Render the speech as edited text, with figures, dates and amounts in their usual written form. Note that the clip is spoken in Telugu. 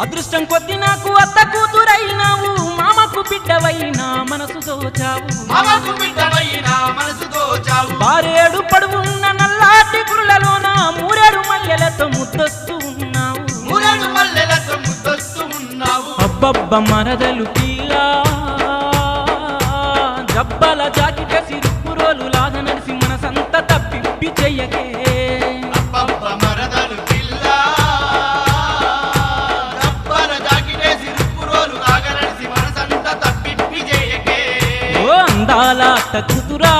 అదృష్టం కొద్ది నాకు అత్త కూతురైనావు మామకు బిడ్డవైనా మనసు దోచావు బారేడు పడువున్న నల్లాటి గురులలోన మూరేడు మల్లెలతో ముద్దొస్తూ ఉన్నావు అబ్బబ్బ మరదలు పిల్ల జబ్బల జాకిట సిరుపురోలు లాగ నడిసి మనసంత తప్పిప్పి చెయ్యకే అందాల కూతురా